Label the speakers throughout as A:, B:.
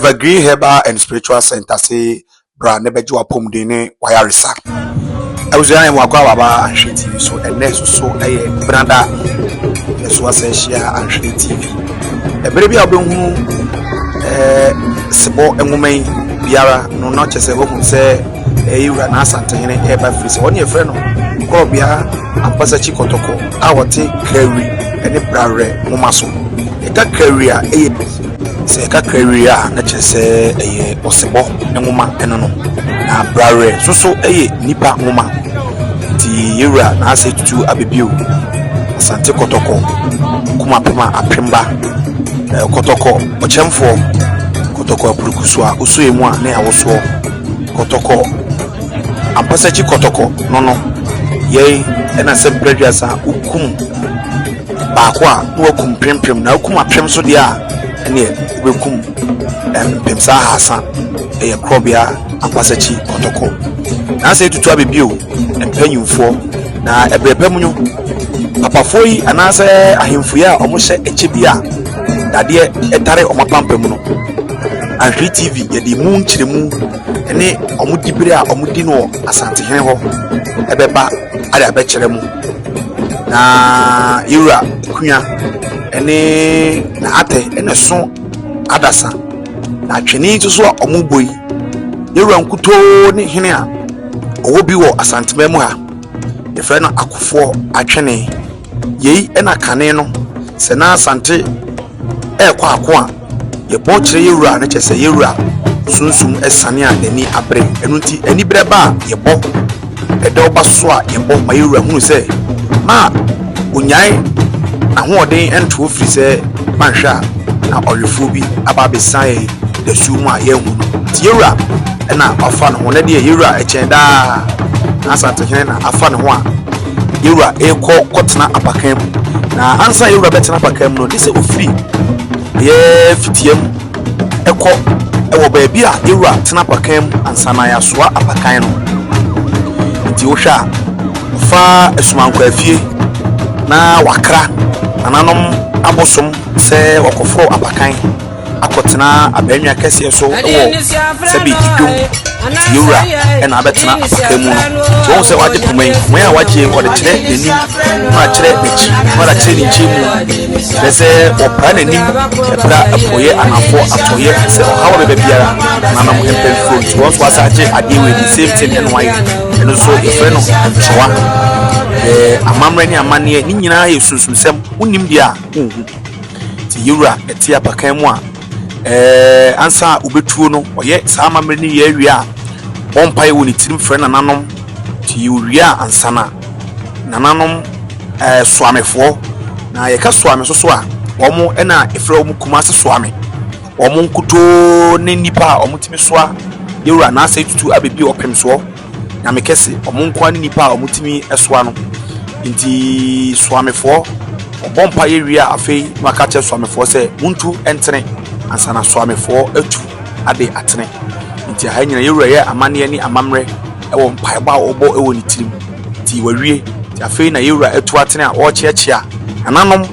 A: Evergreen Herbal and Spiritual Center say brand nebeju apom de ne wayaresa. Awuzia en wakwa baba Anhwe TV so ene so branda so ase share Anhwe TV. Ebere bi abehunu sebo enwoman biara no na chese bo hu se eyiwura na Asantehemaa eba free se woni efre no ko bia ampasa chi kotoko a wote kawi ene brare momaso eka kawi a se eka kawi a na chese osebo enwoma eno no na brare so nipa nwoma ti yewura na ase tutu abebio Asante kotoko kuma pema apemba kotoko ochemfo kotoko apurukuso a oso emu a na yawoso kotoko ampasa chi kotoko no ye ena se prejuasa ukum baako a no wakum prempem na ukum apem so de a ene wekum pemsa hasa krobia ampasa chi kotoko na se tutu abebio empanyumfo na ebrepamunyo papafoyi anase ahemfuya omohye echebia dade etare omapampam no Anhwe TV yedi mu nchiremu ene omudibire a omudi no Asantehemaa ho ebeba ade abekiremu na yura kunya ene na ate ene so adasa na twene nso a omuboi yura nkuto ne hene a owobi wo Asantehemaa mu ha efre na akofo atwene yei ena kane no se na Asante ekwa akwa ye bo kire yewura na chese yewura sunsum esane a nani abre enunti ani breba ye bo edo baso a ye bo ma yewura hunu se ma unyai ahoden ento ofiri se manhwa na orefo bi aba besan de sumu a ye hu ti yewura ena afa no ne de yewura echenda Asantehemaa na afa no ho a yewura kotena apakan na ansa yewura betena apakan no dise ofiri ye fitiem ewo baabi a yewura tena apakan ansa na yasoa apakan no nti wo hwa fa esumankwa afie na wakra ananom abosom se wakofro apakan akotena abanwa kese so wo sabi idwom yewura ena abetena apakan mu no wo se waje kumai a waje ko de kire neni ma kire nechi ma kire nechi mu se opra neni ebra apoye anafo atoye se hawo be biara na mo empen front wo so asaje adewe the same thing and why eno so efre no nchewa amamre ni amane ni nyina yesusumsem unim dia ti yewura eti apakan mu a ansa ubetuo no oye sa amamre ni ye awia ompai woni tirim frɛ nananom ti uria ansana nananom soamefo na yeka soame so a omo ena efrɛ omo kumase soame omo nkuto ne nipa omo timi soa yewura na asa tutu abebi opem so na mekese omo nkwa ne nipa omo timi esoa no nti soamefo obompa yewia afei maka che soamefo se muntu entene ansana soamefo atu ade atene nti ha nyina yewura ye amane ni amamre ewo mpaeba obo ewo ni tirim ti wawie ti afei na yewura atu atene a o chiachia ananom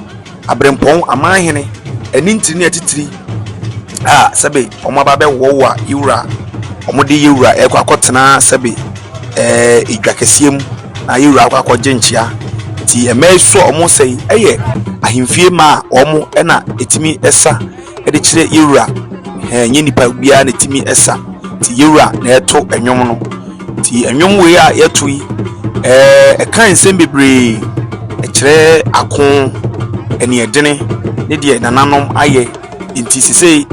A: abrempon amanhene eni ntini atitiri sebe omaba be wowo a yewura omode yewura akotena sebe idwakesiem na yewura akwaje nchia ti emeso omo sei eye ahemfie ma omo ena etimi esa ede kire yewura nye nipa bia na etimi esa ti yewura na eto enwom no ti enwom we a yeto yi kan nsem bebre ekire akon eni edene ne de nananom aye nti sisei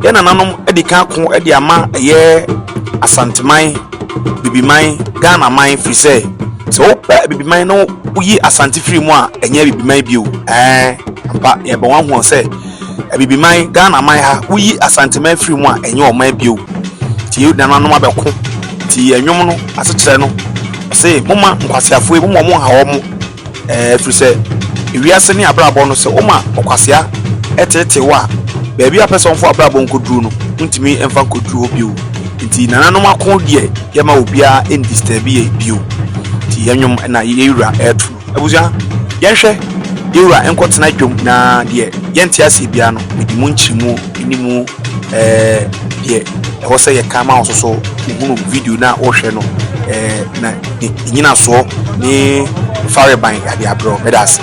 A: ye nananom edi kan akon edi ama ye Asanteman bibiman Ghana man free say so bibiman no uyi Asante free mu a enye bibiman bio ampa ye bo wan ho say bibiman Ghana man ha uyi Asanteman free mu a enye o man bio ti yu nananom abeko ti enwom no asechire no say moma nkwasiafo e mo ha wo mo free say ewiase ni abrabo no say oma okwasia etete wa baabi a person fo abrabo nkoduru no ntimi emfa nkoduru ho bio nti nananom akon de ye ma obia endisturb ye bio ti yenwom na yewura etu abuzia yenhwe yewura enkotena dwom na de yente ase bia no medi mu nchirimu enimu ye ɛwɔ sɛ yɛ kama also so unu video na ohwe no na nyina so ni fare ban ade abro medas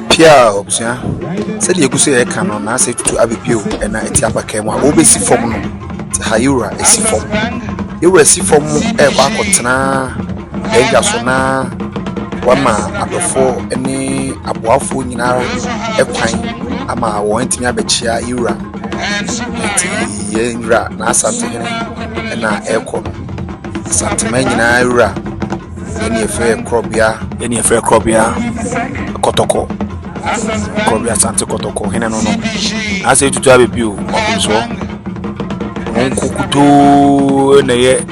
A: Pia option said you could say canon na say to abibio and na etiapa kemo obesi form no hayura esi form you esi form e ba kotena eja so na wama adofo eni aboafo nyinara ekwan ama won ntimi abechia yura yenra na Asantehemaa na eko Asantehemaa nyina yura eni efe krobia kotoko krobia Asante kotoko hene no ase tutu abibio okunso onkukuto na ye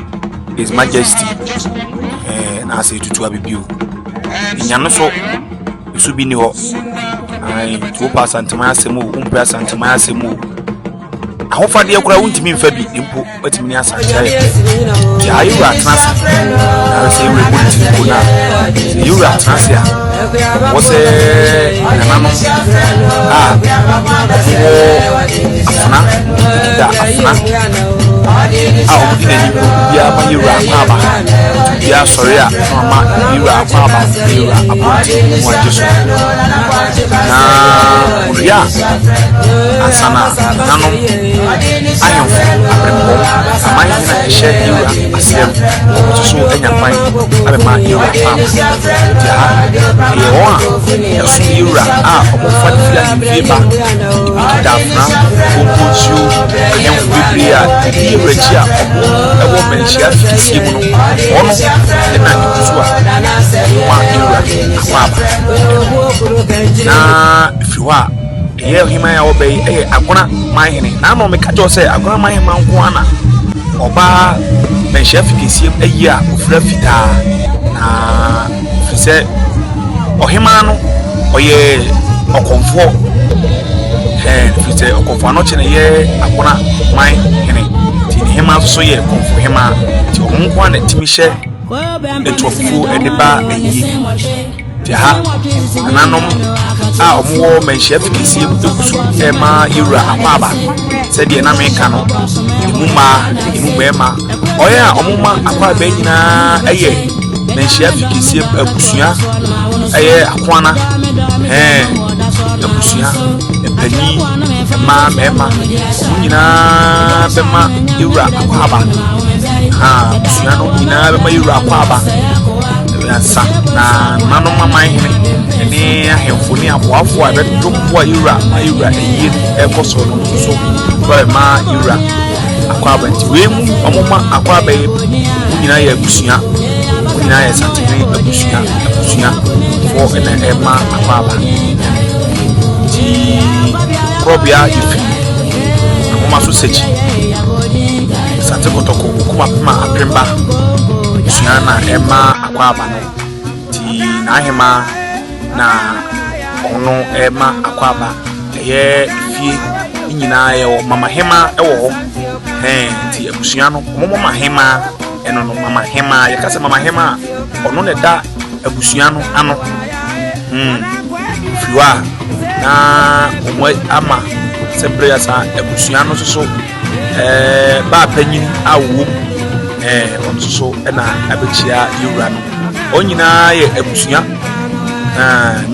A: His Majesty na ase tutu abibio nyano so isu bi ni ho ai to pa Asantehemaa asemu umpa Asantehemaa asemu ahofade akura wuntimi mfa bi impo watimi ni Asantehemaa ya yura transa na se we bulletin ko na yura transa wo se nanano afna da afna o dine ni bia ma yura aba bia sorry a ma yura aba yura aboti mo jesu na ya asana nanom ayo aprembo amai na she yura asem so enya kwan abe ma yura aba ya yewa yasu yura omo fia ni ba dafna okoju enya biblia rejia ewo menshia fikisi mu no ono na ikutua wa yura aba na fiwa ye hima ya obey agona mahene na no meka jo say agona mahene manko ana oba menshia fikisi a ofra fita na fise ohima no oye okonfo fise okonfo no chene ye agona mahene ti hima so ye konfo hima ti onko ana timishe etwofu ediba eyi ti ha nanom omo menshia fikisi ekusu ema yura akwaba said na meka no imuma oya omuma akwaba nyina eye menshia fikisi ebusua eye akwana ebusua epani mema nyina bema yura akwaba busua no nyina bema yura akwaba sa na nano mama hene ene ahemfo ni aboafo a bedumpo yura eyi ekoso no so kwa ma yura akwaba nti we mu omoma akwaba nyina ya busua nyina ya Asantehemaa busua fo ene ema akwaba ti probia ifi omoma so sechi Asante kotoko kuma pema apremba na ema akwaba no ti na ahema na ono ema akwaba ye fie nyina ye mama hema ewo ho ti abusua no mama hema eno no mama hema ye kase mama hema ono ne da abusua no ano fiwa na omo ama sebraya sa abusua no so ba panyin awo on so na abechia yura no onyina ye abusua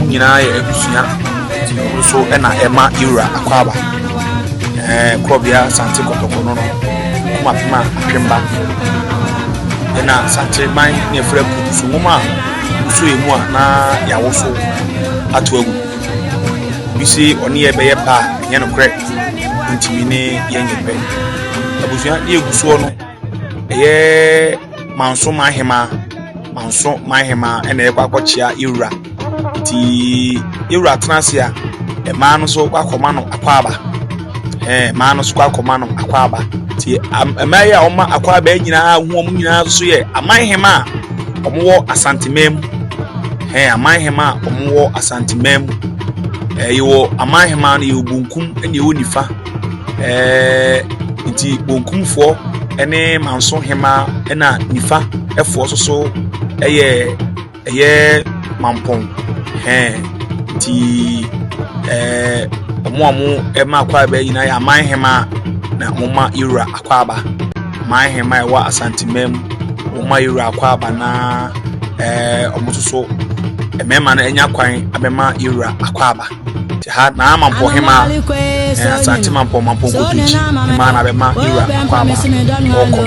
A: nyina ye abusua so na ema yura akwaba krobia sante kotoko no kuma pima atwemba na sante man ne frɛ so moma so emu a na yawo so ato agu bisi oni ye beye pa nye no kre ntimi ne yenye pe abusua ye guso no eye manso mahema ene ye kwakochia iwura ti iwura transia e ma no so kwakoma no akwaba ma no so kwakoma no akwaba ti amaye a oma akwaba nyina hu om nyina so ye amahema omwo asantemem amahema omwo asantemem yiwo amahema no yobunkum ene wo nifa nti bonkumfo ene manso hema ena nifa efo so eye mampon nti omo ema akwaba nyina ya amahema na moma ira akwaba amahema ewa asantemem moma ira akwaba na omososo emema na enya kwan abema ira akwaba ha na mampo hema asante mampo kutuchi ma na bema ira akwaba oko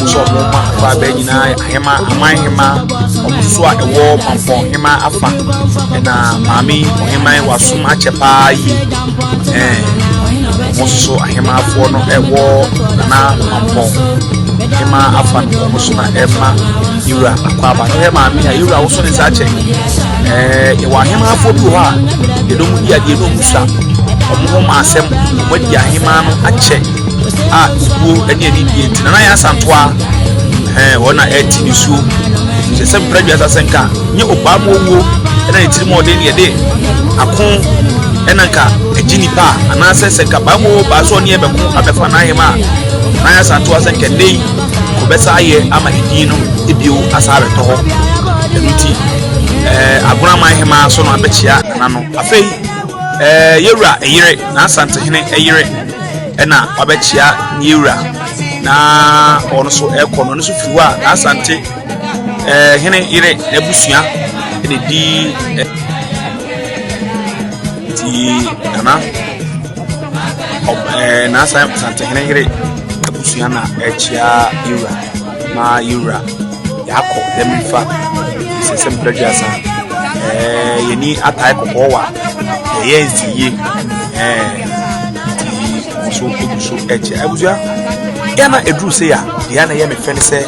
A: so moma kwa be nyina hema aman hema omososo a ewo mampo hema afa na mami hema wasum achepa yi omososo ahema afo no ewo na mampo hema afa no omososo na ema ira akwaba no hema mi ira wo so ne sache ye wa hema afo bi ho a de do mu dia de no musa omo ma asem mo dia hema no ache a wo eni die ntina na ya santoa wona eti ni su se sem pradia sasenka nye oba mo wo na etiri mo de ne de akon enanka ejini pa ana senka ba mo ba so ne be ko abefa na hema na ya santoa senka dei ko besa aye ama edin no ebio asabe to ho enti aguna ma hema so no abechia na no afei yewura eyire na Asantehene eyire ena abechia yewura na ono so ekono no so fiwa na Asante hene ire ebusua ene di ti ana na Asantehene ire ebusua na echia yewura ma yewura yako demifa sese mpraja sa yeni atai kokowa yeziye so eche abuzua yana edru se ya yana ye me fene se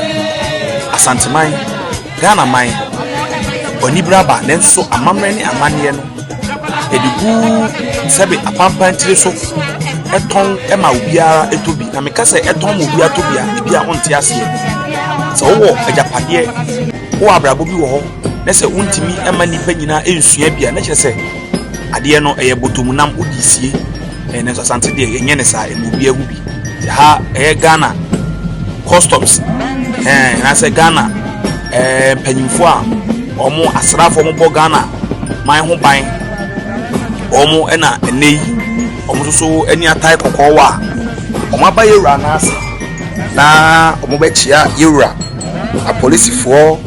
A: Asanteman Ghana man oni braba nenso amamre ni amane no edigu sebe apampa ntire so eton ema obiara etobi na meka se eton obi atobia ebia onte ase so wo ajapade wo abrabo bi wo ho na se untimi ema nipa nyina ensua bia na kyerese ade no eye botomunam odisie na so Asante de enye ne sa emubi agu bi ha Ghana customs na se Ghana panyimfo a omo asrafo mo bo Ghana man ho ban omo na enei omo so eni atai kokowa omo abaye wura na ase na omo be chia yewura a police for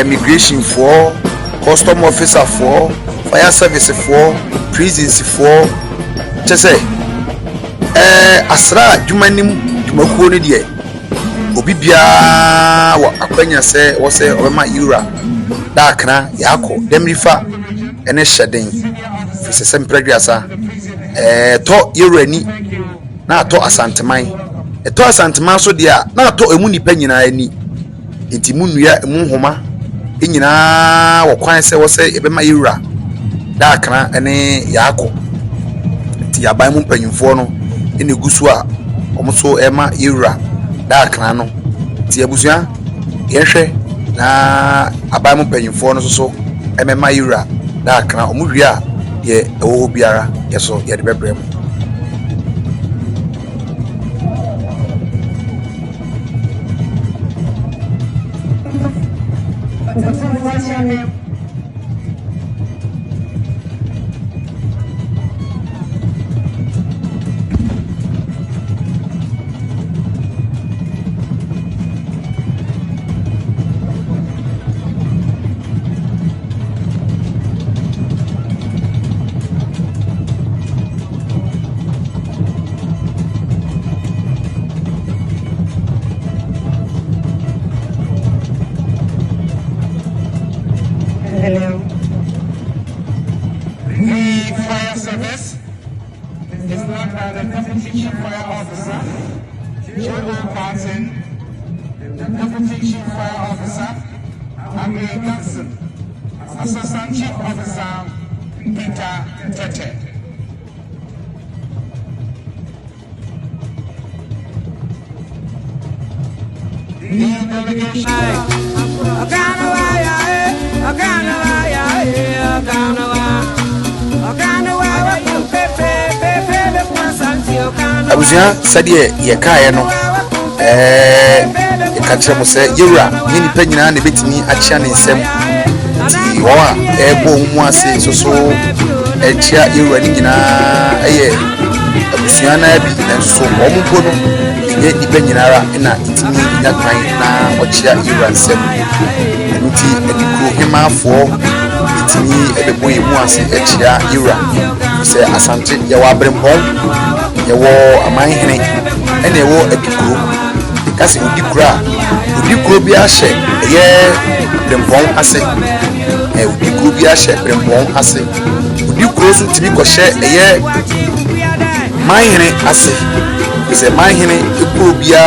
A: immigration for custom officer for fire service for prisons for chese asra jumanim jumakuo ne de obi bia wa akwanya se wo se obema yura da akra yako demrifa ene hyeden fi se mpreduasa to yurani na to Asanteman to Asanteman so de a na to emu nipa nyina ani enti munua emu homa enyina wo kwan se wo se ebema yura da akra ene yako ti yaban mu mpanyimfo no ene gusu a omoso ema yura da akra no ti abusua yehwe na aban mu mpanyimfo no so emema yura da akra omuhwe a ye ewo biara yeso ye de bebrem
B: Hello. The fire service is led by the Deputy Chief Fire Officer, Chairman the Deputy Chief Fire Officer, Agri Johnson, Assistant Chief Officer, Peter Tete. The delegation.
A: Abusua sadie ye kae no ka kire mo se yewura ni nipa nyina na betimi achia ne nsem ti wo a ebo mu ase so achia yewura ni nyina eye abusua na bi enso omo bo no ye nipa nyina ra na itimi nya kwan na ochia yewura nsem nti edikro hemafo itimi ebebo mu ase achia yewura se asante ye wa brempon yewo amanhene ene yewo adikuro kasi odikuro bi ahye ye brempon ase odikuro bi ahye brempon ase odikuro so tibi ko hye ye manhene ase se manhene ekuro bia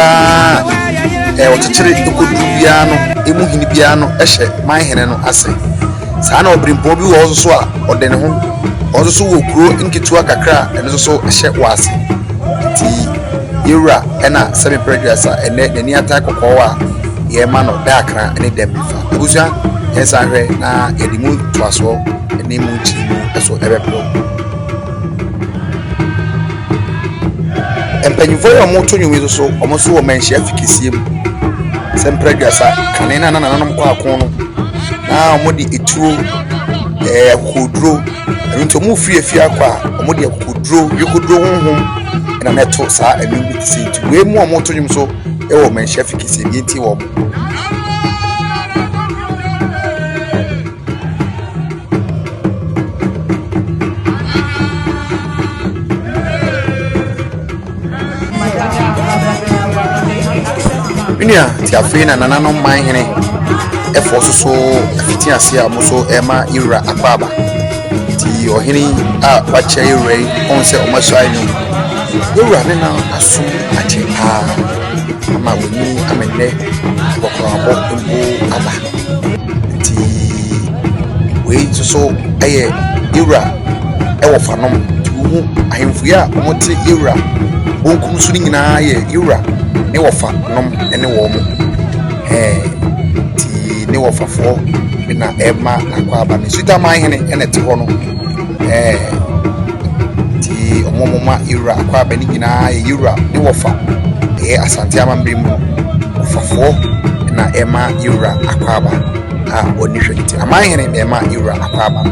A: otekere ekodu bia no emu hini bia no ehye manhene no ase saa na brempon bi wo so a odene ho also so wo kuro nketua kakra eno so ehye wase ti yura ena semi pregressa ene nani ata kokowa ye ma no dakra ene dembifa abuja yesa hwe na edimu toaso ene mu chi eso ebepro empanyifo yo moto nyumi so omoso wo menhye afikisiem semi pregressa kanena na nanom kwa akon na omodi etuo kodro nto mu fie akwa omodi kodro yekodro honhom na neto sa embi tsinti we mu omoto nyum so e wo menhye fikisi bi nti wo Unia ti afina nananom manhene e forso so afiti ase a mo so e ma yura akwa ti ohini a wache yura on se o masai no yura ne na asum ache ama woni amene bokoro abo mbo aba ti we so eye yura e wo fanom ti hu ahemfuya omote yura bonkum su ni nyina ye yura ne wo fa nom ene wo mo ti ne wo fafo na ema akwa aba ne suta manhene ene te ho no ti omomoma yura akwa aba ni nyina ye yura ne wo fa Asantehemaa mbrimbo fafo na ema yura akwa aba oni hweti amanhene na ema yura akwa aba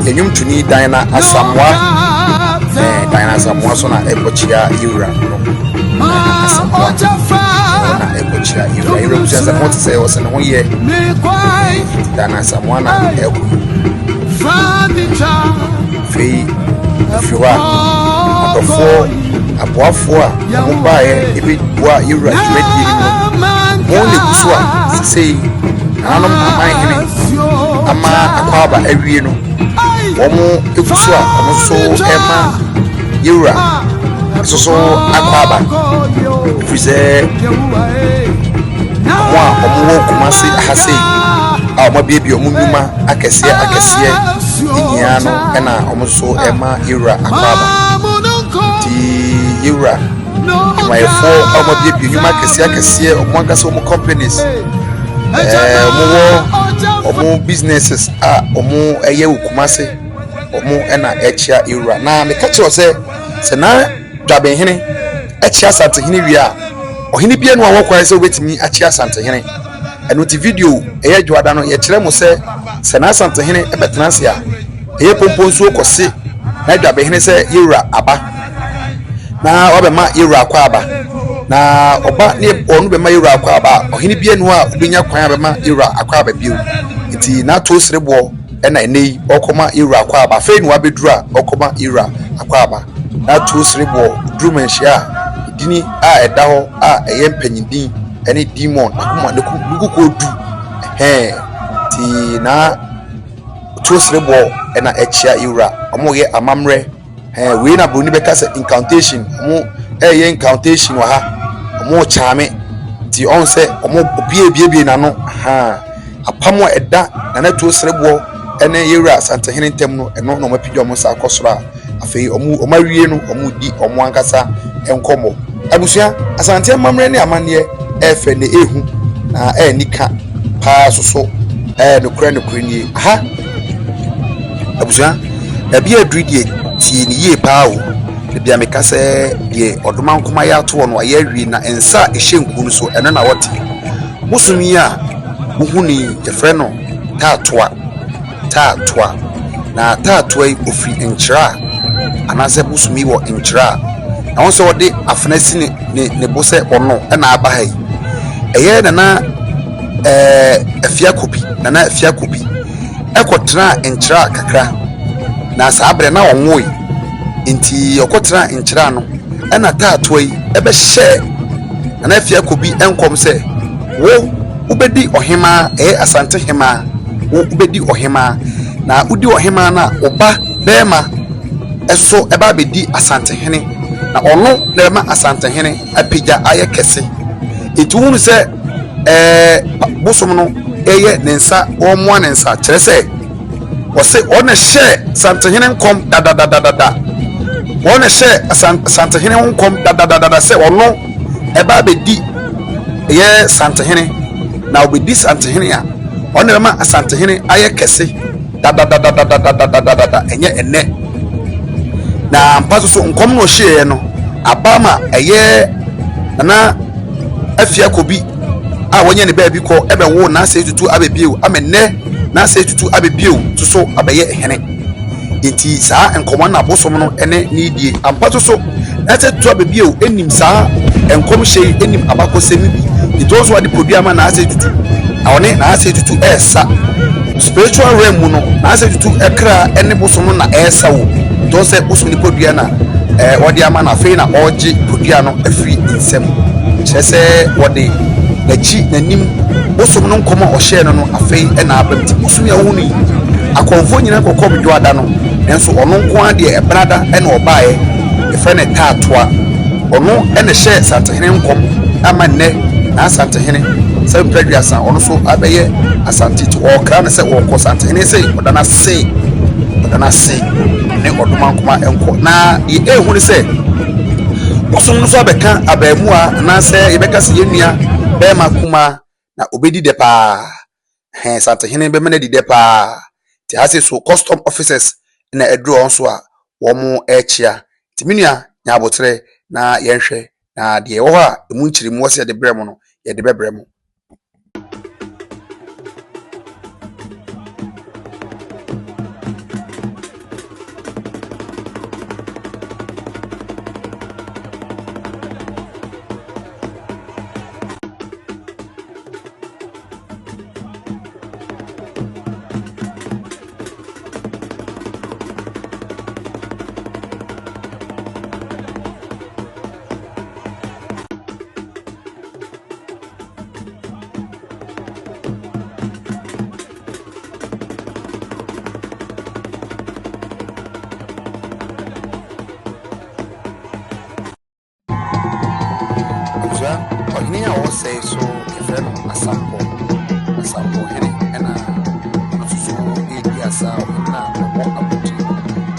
A: enyum tuni dina asamwa dina asamwa so na ebochia yura na ebochia yura buzaza moti se wose no ye dina asamwa na eku fei fiwa adofo aboafo a mo bae ebi boa yura twedi mo le kusua sei anom amanhene ama akwaba awie no omo ekusu a omo so ema yura so akwaba frize omo wo kumase ahase a omo biebi omo nyuma akese inya no ena omo so ema yura akwaba ti yura my four omo biebi nyuma akese omo akase omo companies omo businesses omo eye ukumase omo ena echia yura na me kache ose se na dwabenhene echia Asantehene wi a ohene bia no awokwa se obetimi achia Asantehene eno ti video eye dwada no ye kire mo se na Asantehene ebetena se a eye pompon so kose na dwabe hene se yewura aba na obema yewura akwa aba na oba ne onu bema yewura akwa aba ohene bia nu a obenya kwan abema yewura akwa aba bio iti na to serebo ena enei okoma yewura akwa aba fe nu abedura okoma yewura akwa aba na to serebo drumenhia dini a eda ho a eye mpanyindin ene demon akoma ne kuko du ti na to serebo ena echia yewura omoye amamre we na broni beka se incantation omo eye incantation wa ha omo chame ti on se omo bie na no apamo eda na to serebo ene yewura Asantehene ntem no eno no mapidi omo sa akosora afei omo awie no omo di omo ankasa enkomo abusua Asantehemaa mamre ne amane efe ne ehu na nika pa soso no kura ni abusua na bia adridie ti ni ye pa o bia meka se ye odoma nkoma ya to no aye awie na ensa ehyenku no so eno na wote musumi a buhuni ye frɛ no taatoa na taatoa yi ofiri nkyira anase busumi wo nkyira na won se wode afenasi ne bo se ono na aba hai eye na afia kopi ekotra nkyira kakra na sabre na onwoi nti okotra nkyira no na taatoa yi ebe hye na afia kobi enkom se wo ubedi ohema Asantehemaa wo ubedi ohema na udi ohema na oba bema eso eba bedi Asantehene na ono na ma Asantehene apija aye kese etuhunu se bosom no eye nensa omo nensa kire se wose ona hye Asantehene nkom da ona hye Asantehene nkom da se ono eba bedi ye Asantehene na obedi Asantehene a ona ma Asantehene aye kese da enye enne na mpaso so nkom no hye no abama eye na afia kobi a wonye ne baabi ko ebe wo na ase tutu abebiew amenne na ase tutu abebiew so abeye hene enti saa nkomo na bosom no ene ni die ampaso so na ase tutu abebiew enim saa enkom hye enim abakosemi bi itozo ade produama na ase tutu awone na ase tutu esa spiritual realm no na ase tutu ekra ene bosom no na esa wo to se bosom ni podua na wode ama na fe na oje podua no afiri nsem chese wode nachi nanim bosom no nkoma ohye no no afei na abamti bosom ya woni akonfo nyina kokom dwada no enso ono nko ade ebrada na obae efe ne taatoa ono ene hye Asantehene nkom ama ne na Asantehene se mpredwasa ono so abeye asantiti okra na se wonko Asantehene se odana se ne odoma nkoma enko na ye ehunu se bosom no so abeka abamu a na se yebeka se yenua be makuma na obedi de pa Asantehene be mena di de pa ti ase so custom officers na edro onso a wo mo echia ti menua nya abotre na yenhwe na de wo ha emu nkyirimu wo se de brem no ye de bebrem Ohini a wo say so efe no asampo hene ena otuso edi asa na wo abuti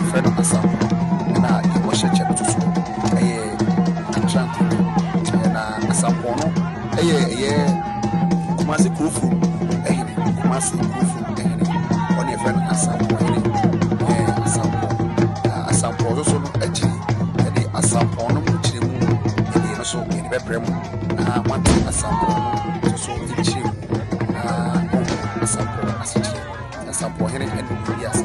A: efe no asampo ena ye wo hyeche otuso eye atranti ena asampo no eye kumasi kufu ehene oni efe no asampo hene asampo so no achi edi asampo no mchirimu edi no so edi bebrem na want asampo so ichi sample hene and yes.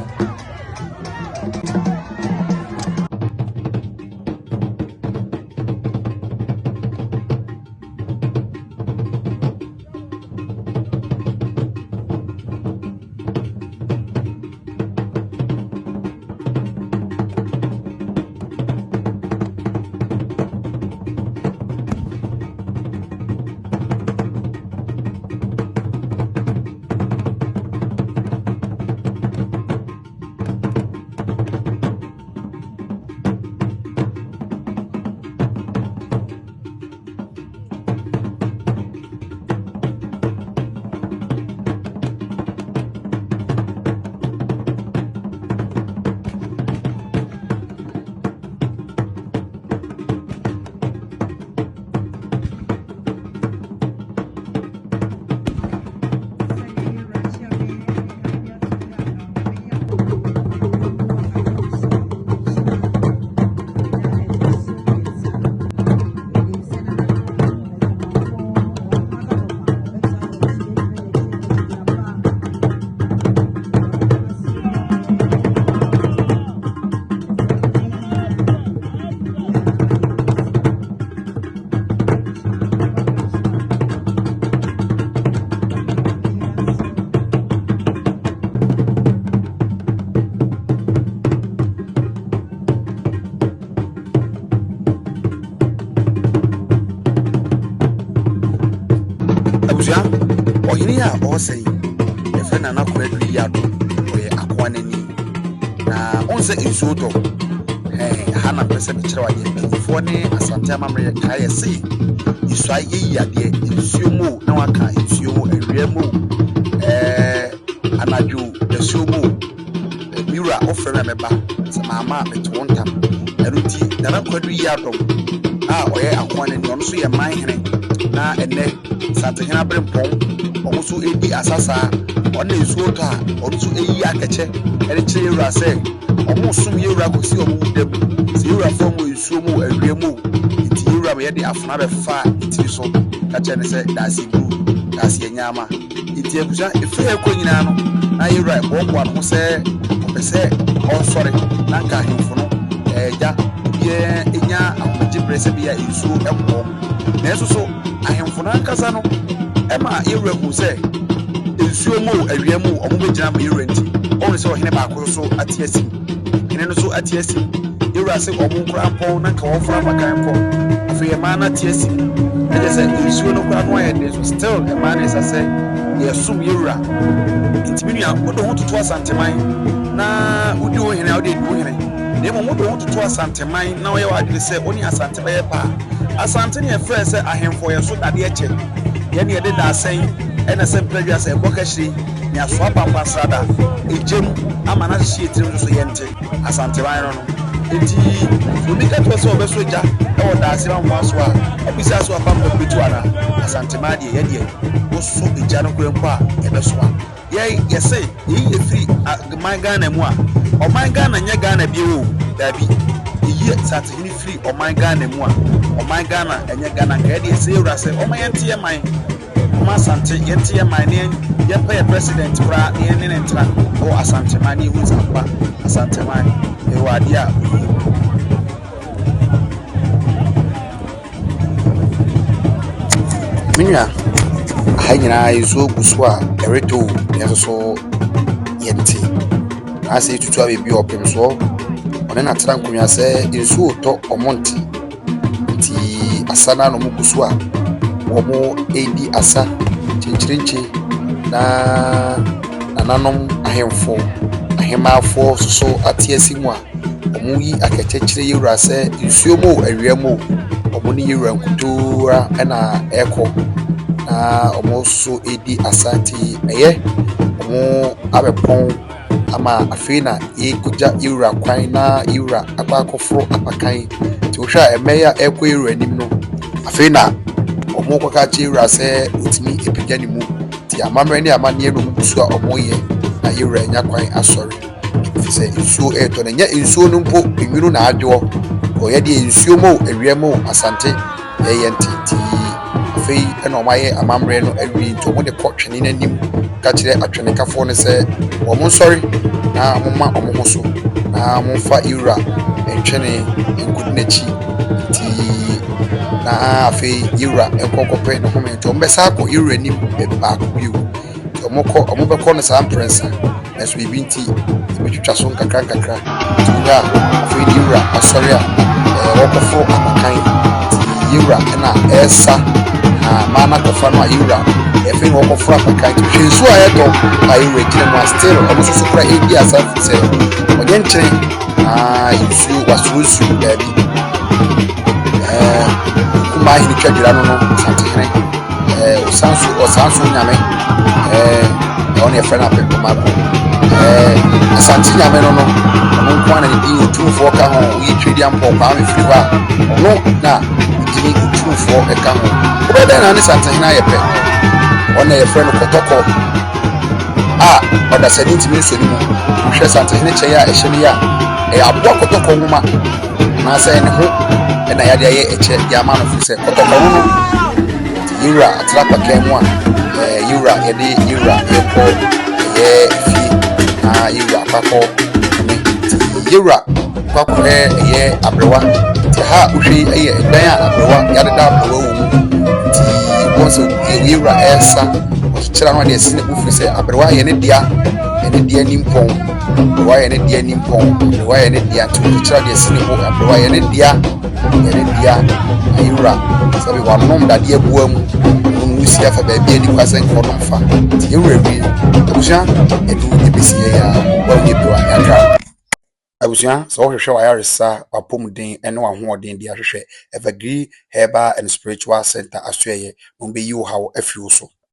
A: Ohinia or say, a friend and not correctly yard where Aquanani. Now, on the Insuto, hey, Hannah Preceptor, for ne, Asantehemaa, Kaya say, you try ye, if you move, no one can, if you a real move, and I do the sumo, the mirror offer remember, some mamma at one time, a routine, the not quite yard where Aquanani, on so your mind, now and then, Asantehemaa Brempong. Also, Edi Asasa, on the Sota, also a Yakache, and a Chira say, almost some year Rakusi or them, Zero from Sumo and Remo, it's Yura, where they have not a far, it is so, Kachana said, that's it, that's Yama. It's a fair Quinano, now you write one who say, oh, sorry, Nanka Infono, ja, yeah, I'm a Bresabia in Su and Pom. There's also, I am for Nankasano. Emma, you will say, if you move a real move, or move jam you rent, only saw him about also at TSC. And also at TSC, you are saying, or move crampon and call from a campo. For your man at TSC, and I said, if you know why it was still a man, as I said, you assume you are. It's meaning I would want to toss Santemine. Now, would do it how they do it. They won't want to toss Santemine. Now, you are say, only a Santemine. As Antony first said, I am for your suit at the edge. Yeni ede da saying and a simple as a bokashi near swap and passada a gym amana sheet so yente Asantehemaa enti we get to so be soja e da se wan waswa obisa so apam be tuana Asantehemaa de ye wo so eja no kwen kwa e be so ye say ye free man Ghana mu a o man Ghana nya Ghana bi o da bi ye Asantehemaa free o man Ghana mu a o man Ghana enya Ghana ka de say ura say o man yente man Asante yente man ne ye pay president kura ne ne ntra o Asantehemaa ni hu sapa Asantehemaa e wadia minya hanyina izo guswa ereto yeso yente ase tutu abebi opem so one na tra nkunya se izo to omonti ti asana no muguswa omo edi asa chinchirinchi na nanom ahemfo ahemafo so atiasi mu a omo yi akechechire yewura se nsuomo awiamo omo ni yewura nkutura na eko na omo so edi asante eye omo abepon ama afina ekuja yewura kwan na yewura akakofro apakan ti ohwa emeya eko yewura nim no afina omo kwakachi yewura se otimi epigya ni mu ti amamre ni amane no musu a omo ye na yewura nya kwan asori fise nsuo eto na nya nsuo no mpo enwunu na adwo oyede nsuo mo ewiemo asante yeyenti ti afei ɛna ɔmo ayɛ amammerɛ no awie nti ɔmo de kɔ twene n'anim ka kyerɛ atwenekafoɔ no sɛ ɔmo nsɔre na ɔmoma ɔmo ho so na momfa Ewura ntwene nkodi n'akyi nti na afei Ewura nkɔkɔpɛ ne home nti ɔmo bɛsa akɔ Ewura anim baako bio nti ɔmo bɛkɔ no saa mprɛnsa na so biribi nti ɛbɛtwitwa so nkakra nti wura afei Ewura asɔre a wɔkɔforo abakan nti Ewura ɛna ɛsa na mana kɔfa no a Ewura ɛfei wɔkɔforo abakan nti hwɛ nsuo a ɛtɔ a Ewura gyina mu a still ɔmo nso so kora ɛdi asa sɛ ɔnyɛ nkyɛn na nsuo wasoro nsuo baabi kuma ahene twadwira no Asantehene ɔsanso nyame ɔne yɛfrɛ no apɛmpɛma no Asante nyame no ɔno nko ana ne din otumfoɔ ka ho woyi twɛdi ampɔ kwaa mefiri hɔ a ɔno na din otumfoɔ ɛka ho wobɛdɛn na ne Asantehene ayɛ pɛ ɔne yɛfrɛ no kɔtɔkɔ a ɔdasani ntimi nsɔ ne mu hwɛ Asantehene kyɛe a ɛhyɛ no yɛ a ɛyɛ aboa kɔtɔkɔ nwoma anaasɛ ne ho ɛna yɛde ayɛ ɛkyɛ de ama no firi sɛ kɔtɔkɔ no Ewura atra pakan mu a Ewura yɛde Ewura yɛkɔ ɛyɛ fie na Ewura akɔkɔ Ewura akɔkɔ ɛyɛ abrewa nti ha wohwɛ ɛyɛ ɛdan a abrewa yɛadeda abrewa wɔ mu nti wɔn sɛ Ewura ɛsa ɔkyekyere no de asi ne bo firi sɛ abrewa yɛ ne dea nimpɔn abrewa yɛ ne dea nimpɔn abrewa yɛ ne dea nti ɔkyekyere de asi ne bo abrewa yɛ ne dea Ewura sɛbi wanom dadeɛ bua mu ɔno si afa baabi ani kwa sɛ nkɔnom fa nti Ewura wie abusua ɛdu ebesi yɛ a wɔnyɛ bi a yɛaka abusua sɛ wɔhwehwɛ wayaresa wapɔmuden ɛne wahoɔden de ahwehwɛ Evergreen Herbal and Spiritual Center asoɛyɛ na ɔmbɛyi wo haw afiri wo so